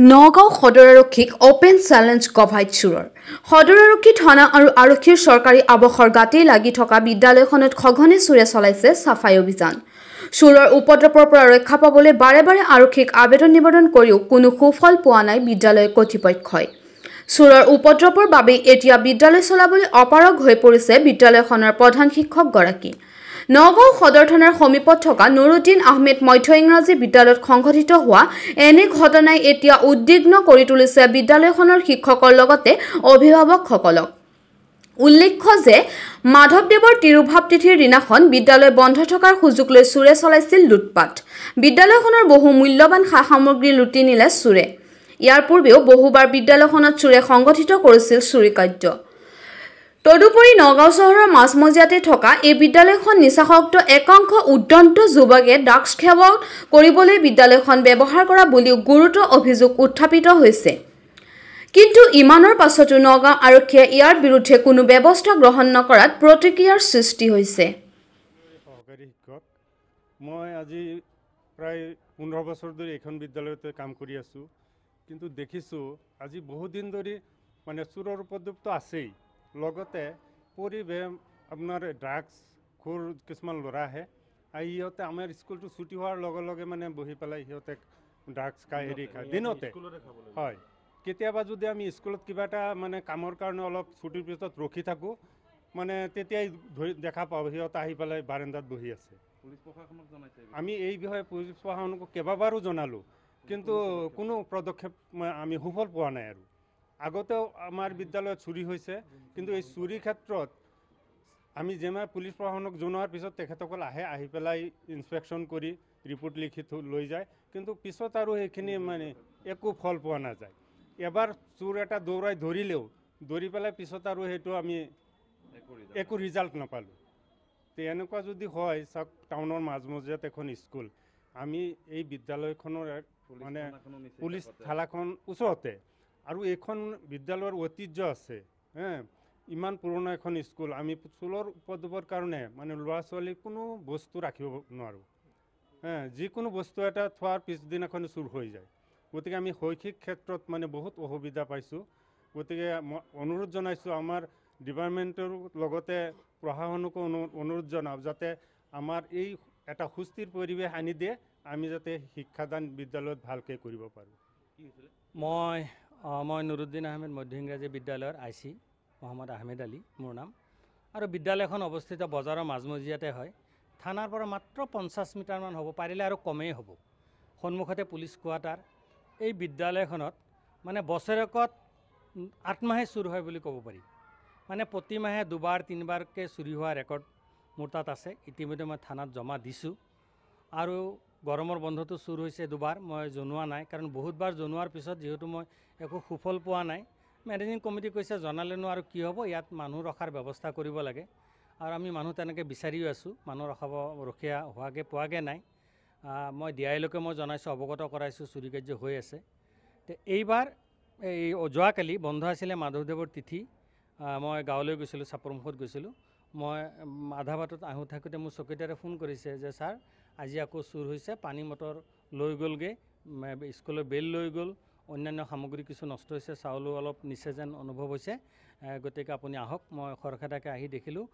নগাঁও সদৰ আৰক্ষীক open challenge গভাইট চুৰৰ সদৰ আৰক্ষী থানা আৰু আৰক্ষীৰ চৰকাৰী আৱসৰ গাঁতি লাগি থকা বিদ্যালয়খনত সঘনে চুৰে চলাইছে চাফাই অভিযান। চুৰৰ উপদ্ৰৱৰ পৰা ৰক্ষা পাবলৈ বাৰে বাৰে আৰক্ষীক আবেদন নিবেদন কৰিও কোনো সুফল পোৱা নাই বিদ্যালয় কৰ্তৃপক্ষই। চুৰৰ উপদ্ৰৱৰ বাবে এতিয়া বিদ্যালয় চলাবলৈ অপাৰগ হৈ পৰিছে বিদ্যালয়খনৰ প্ৰধান শিক্ষকগৰাকী। নগাঁও সদৰ থানাৰ সমীপত থকা নুৰুদ্দিন আহমেদ মধ্য ইংৰাজী বিদ্যালয়ত সংঘটিত হোৱা এনে ঘটনাই এতিয়া উদ্বিগ্ন কৰি তুলিছে বিদ্যালয়খনৰ শিক্ষকৰ লগতে অভিভাৱকসকলক। উল্লেখ্য যে মাধৱদেৱৰ তিৰুভাৱ তিথিৰ দিনাখন বিদ্যালয় বন্ধ থকাৰ সুযোগ লৈ চুৰে চলাইছিল লুটপাট। বিদ্যালয়খনৰ বহু মূল্যৱান সা সামগ্ৰী লুটি নিলে চুৰে। ইয়াৰ পূৰ্বেও বহুবাৰ বিদ্যালয়খনত চুৰে সংঘটিত কৰিছিল চুৰি কাৰ্য। তদুপৰি নগাঁও চহৰৰ মাজমজিয়াতে থকা এই বিদ্যালয়খন নিচাসক্ত একাংশ উদ্যন্ত যুৱকে ড্ৰাগছ সেৱন কৰিবলৈ বিদ্যালয়খন ব্যৱহাৰ কৰা বুলিও গুৰুতৰ অভিযোগ উত্থাপিত হৈছে। কিন্তু ইমানৰ পাছতো নগাঁও আৰক্ষীয়ে ইয়াৰ বিৰুদ্ধে কোনো ব্যৱস্থা গ্ৰহণ নকৰাত প্ৰতিক্ৰিয়াৰ সৃষ্টি হৈছে। সহকাৰী শিক্ষক মই আজি প্ৰায় 15 বছৰ ধৰি এখন বিদ্যালয়তে কাম কৰি আছোঁ, কিন্তু দেখিছোঁ আজি বহুদিন ধৰি মানে চুৰৰ উপদ্ৰৱটো আছেই, লগতে পৰিৱেশ আপোনাৰ ড্ৰাগছ খোৰ কিছুমান ল'ৰা আহে আৰু সিহঁতে আমাৰ স্কুলটো ছুটি হোৱাৰ লগে লগে মানে বহি পেলাই সিহঁতে ড্ৰাগছ খাই হেৰি খায় দিনতে। হয়, কেতিয়াবা যদি আমি স্কুলত কিবা এটা মানে কামৰ কাৰণে অলপ ছুটিৰ পিছত ৰখি থাকোঁ, মানে তেতিয়াই দেখা পাওঁ সিহঁতে আহি পেলাই বাৰাণ্ডাত বহি আছে। আমি এই বিষয়ে পুলিচ প্ৰশাসনক কেইবাবাৰো জনালোঁ, কিন্তু কোনো পদক্ষেপ আমি সুফল পোৱা নাই। আৰু আগতেও আমাৰ বিদ্যালয়ত চুৰি হৈছে, কিন্তু এই চুৰিৰ ক্ষেত্ৰত আমি যিমান পুলিচ প্ৰশাসনক জনোৱাৰ পিছত তেখেতসকল আহি পেলাই ইনস্পেকশ্যন কৰি ৰিপৰ্ট লিখি লৈ যায়, কিন্তু পিছত আৰু সেইখিনি মানে একো ফল পোৱা নাযায়। এবাৰ চোৰ এটা দৌৰাই ধৰিলেও ধৰি পেলাই পিছত আৰু সেইটো আমি একো ৰিজাল্ট নাপালোঁ। তো এনেকুৱা যদি হয়, চাওক টাউনৰ মাজমজিয়াত এখন স্কুল, আমি এই বিদ্যালয়খনৰ মানে পুলিচ থানাখন ওচৰতে, আৰু এইখন বিদ্যালয়ৰ ঐতিহ্য আছে। ইমান পুৰণা এখন স্কুল, আমি চুৰৰ উপদ্ৰৱৰ কাৰণে মানে ল'ৰা ছোৱালীক কোনো বস্তু ৰাখিব নোৱাৰোঁ। যিকোনো বস্তু এটা থোৱাৰ পিছদিনাখন চুৰ হৈ যায়। গতিকে আমি শৈক্ষিক ক্ষেত্ৰত মানে বহুত অসুবিধা পাইছোঁ। গতিকে মই অনুৰোধ জনাইছোঁ আমাৰ ডিপাৰ্টমেণ্টৰ লগতে প্ৰশাসনকো অনুৰোধ জনাওঁ যাতে আমাৰ এই এটা সুস্থিৰ পৰিৱেশ আনি দিয়ে, আমি যাতে শিক্ষাদান বিদ্যালয়ত ভালকৈ কৰিব পাৰোঁ। মই নুৰুদ্দিন আহমেদ মধ্য ইংৰাজী বিদ্যালয়ৰ IC মহম্মদ আহমেদ আলী মোৰ নাম। আৰু বিদ্যালয়খন অৱস্থিত বজাৰৰ মাজমজিয়াতে হয়। থানাৰ পৰা মাত্ৰ 50 মিটাৰমান হ'ব, পাৰিলে আৰু কমেই হ'ব। সন্মুখতে পুলিচ কোৱাৰ্টাৰ। এই বিদ্যালয়খনত মানে বছৰেকত 8 মাহে চুৰ হয় বুলি ক'ব পাৰি। মানে প্ৰতিমাহে 2-3বাৰকৈ চুৰি হোৱা ৰেকৰ্ড মোৰ তাত আছে। ইতিমধ্যে মই থানাত জমা দিছোঁ। আৰু গৰমৰ বন্ধটো চুৰ হৈছে 2বাৰ, মই জনোৱা নাই, কাৰণ বহুতবাৰ জনোৱাৰ পিছত যিহেতু মই একো সুফল পোৱা নাই। মেনেজিং কমিটি কৈছে জনালেনো আৰু কি হ'ব, ইয়াত মানুহ ৰখাৰ ব্যৱস্থা কৰিব লাগে। আৰু আমি মানুহ তেনেকৈ বিচাৰিও আছোঁ, মানুহ ৰখীয়া হোৱাকৈ পোৱাগৈ নাই। মই DI-লৈকে মই জনাইছোঁ, অৱগত কৰাইছোঁ চুৰি কাৰ্য হৈ আছে। তো এইবাৰ এই যোৱাকালি বন্ধ আছিলে মাধৱদেৱৰ তিথি, মই গাঁৱলৈ গৈছিলোঁ, চাপৰমুখত গৈছিলোঁ। মই আধা বাটত আহোঁ থাকোঁতে মোৰ চকীদাৰে ফোন কৰিছে যে ছাৰ আজি আকৌ চুৰ হৈছে, পানী মটৰ লৈ গ'লগৈ, স্কুলৰ বেল লৈ গ'ল, অন্যান্য সামগ্ৰী কিছু নষ্ট হৈছে, চাউলো অলপ নিচে যেন অনুভৱ হৈছে, গতিকে আপুনি আহক। মই খৰখেদাকৈ আহি দেখিলোঁ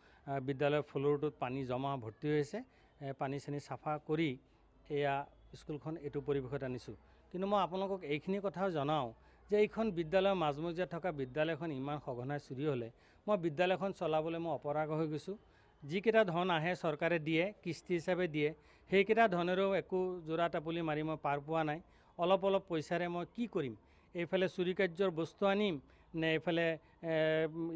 বিদ্যালয়ৰ ফ্ল'ৰটোত পানী জমা ভৰ্তি হৈছে। পানী চানী চাফা কৰি এয়া স্কুলখন এইটো পৰিৱেশত আনিছোঁ। কিন্তু মই আপোনালোকক এইখিনি কথাও জনাওঁ যে এইখন বিদ্যালয়ৰ মাজমজিয়াত থকা বিদ্যালয়খন ইমান সঘনাই চুৰি হ'লে মই বিদ্যালয়খন চলাবলৈ মই অপৰাগ হৈ গৈছোঁ। যিকেইটা ধন আহে চৰকাৰে দিয়ে, কিস্তি হিচাপে দিয়ে, সেইকেইটা ধনেৰেও একো যোৰা টাপুলি মাৰি মই পাৰ পোৱা নাই। অলপ পইচাৰে মই কি কৰিম? এইফালে চুৰি কাৰ্যৰ বস্তু আনিম, নে এইফালে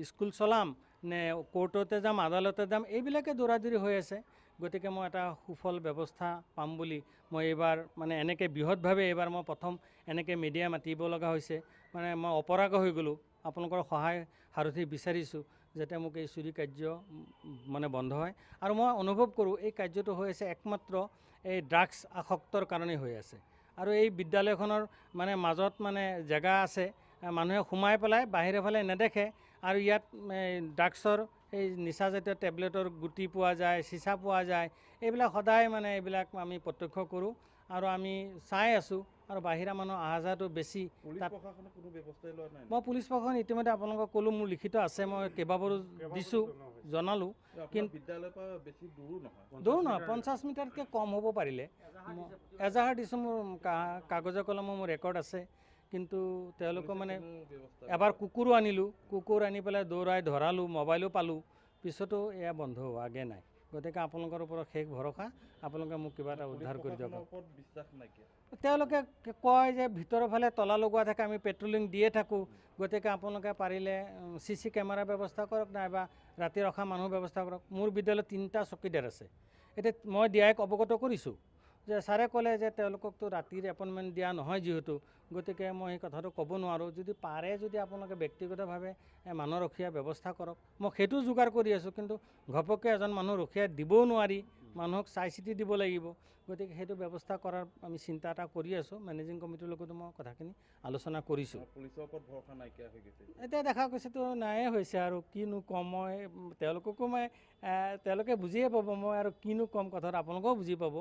স্কুল চলাম, নে কোৰ্টতে যাম, আদালতে যাম, এইবিলাকে দৌৰাদৌৰি হৈ আছে। গতিকে মই এটা সুফল ব্যৱস্থা পাম বুলি মই এইবাৰ মানে এনেকৈ বৃহৎভাৱে এইবাৰ মই প্ৰথম এনেকৈ মিডিয়া মাতিব লগা হৈছে। মানে মই অপৰাগ হৈ গ'লোঁ। আপোনালোকৰ সহায় সাৰথি বিচাৰিছোঁ যাতে মোক এই চুৰি কাৰ্য মানে বন্ধ হয়। আৰু মই অনুভৱ কৰোঁ এই কাৰ্যটো হৈ আছে একমাত্ৰ এই ড্ৰাগছ আসক্তৰ কাৰণেই হৈ আছে। আৰু এই বিদ্যালয়খনৰ মানে মাজত মানে জেগা আছে, মানুহে সোমাই পেলাই বাহিৰৰ ফালে নেদেখে। আৰু ইয়াত ড্ৰাগছৰ এই নিচাজাতীয় টেবলেটৰ গুটি পোৱা যায়, চিচা পোৱা যায়, এইবিলাক সদায় মানে এইবিলাক আমি প্ৰত্যক্ষ কৰোঁ আৰু আমি চাই আছোঁ। আৰু বাহিৰা মানুহ অহা যোৱাটো বেছি। পুলিচ প্ৰশাসনে কোনো ব্যৱস্থাই লোৱা নাই? মই পুলিচ প্ৰশাসন ইতিমধ্যে আপোনালোকক ক'লোঁ, মোৰ লিখিত আছে, মই কেইবাবাৰো দিছোঁ, জনালোঁ। কিন্তু বিদ্যালয়ৰ পৰা বেছি দূৰো নহয়, দূৰ নহয়, 50 মিটাৰতকৈ কম হ'ব পাৰিলে। এজাহাৰ দিছোঁ, মোৰ কাগজে কলমে মোৰ ৰেকৰ্ড আছে। কিন্তু তেওঁলোকে মানে এবাৰ কুকুৰো আনিলোঁ, কুকুৰ আনি পেলাই দৌৰাই ধৰালোঁ, মোবাইলো পালোঁ, পিছতো এয়া বন্ধ হোৱাগৈ নাই। গতিকে আপোনালোকৰ ওপৰত শেষ ভৰসা, আপোনালোকে মোক কিবা এটা উদ্ধাৰ কৰি দিয়ক। বিশ্বাস নাইকিয়া। তেওঁলোকে কয় যে ভিতৰৰ ফালে তলা লগোৱা থাকে, আমি পেট্ৰলিং দিয়ে থাকোঁ, গতিকে আপোনালোকে পাৰিলে CC কেমেৰা ব্যৱস্থা কৰক, নাইবা ৰাতি ৰখা মানুহ ব্যৱস্থা কৰক। মোৰ বিদ্যালয়ত 3টা চকীদাৰ আছে। এতিয়া মই DIক অৱগত কৰিছোঁ যে ছাৰে ক'লে যে তেওঁলোককতো ৰাতিৰ এপইণ্টমেণ্ট দিয়া নহয় যিহেতু, গতিকে মই সেই কথাটো ক'ব নোৱাৰোঁ। যদি পাৰে যদি আপোনালোকে ব্যক্তিগতভাৱে মানুহ ৰখীয়া ব্যৱস্থা কৰক, মই সেইটো যোগাৰ কৰি আছোঁ। কিন্তু ঘপককৈ এজন মানুহ ৰখীয়া দিবও নোৱাৰি, মানুহক চাই চিতি দিব লাগিব। গতিকে সেইটো ব্যৱস্থা কৰাৰ আমি চিন্তা এটা কৰি আছোঁ। মেনেজিং কমিটিৰ লগতো মই কথাখিনি আলোচনা কৰিছোঁ। পুলিচৰ ওপৰত ভৰসা নাইকিয়া হৈ গৈছে। এতিয়া দেখা গৈছেতো নায়ে হৈছে, আৰু কিনো ক'ম মই। তেওঁলোককো মই তেওঁলোকে বুজিয়ে পাব, মই আৰু কিনো ক'ম কথাটো আপোনালোকেও বুজি পাব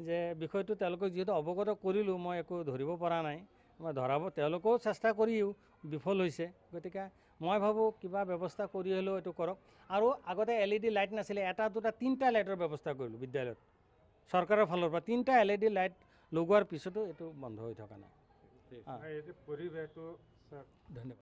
যে বিষয়টো তেওঁলোকক যিহেতু অৱগত কৰিলোঁ, মই একো ধৰিব পৰা নাই। মই ধৰাব তেওঁলোকেও চেষ্টা কৰিও বিফল হৈছে। গতিকে মই ভাবোঁ কিবা ব্যৱস্থা কৰি হ'লেও এইটো কৰক। আৰু আগতে LED লাইট নাছিলে, 1 2 3টা লাইটৰ ব্যৱস্থা কৰিলোঁ বিদ্যালয়ত। চৰকাৰৰ ফালৰ পৰা 3টা LED লাইট লগোৱাৰ পিছতো এইটো বন্ধ হৈ থকা নাই। পৰিৱেশটো ধন্যবাদ।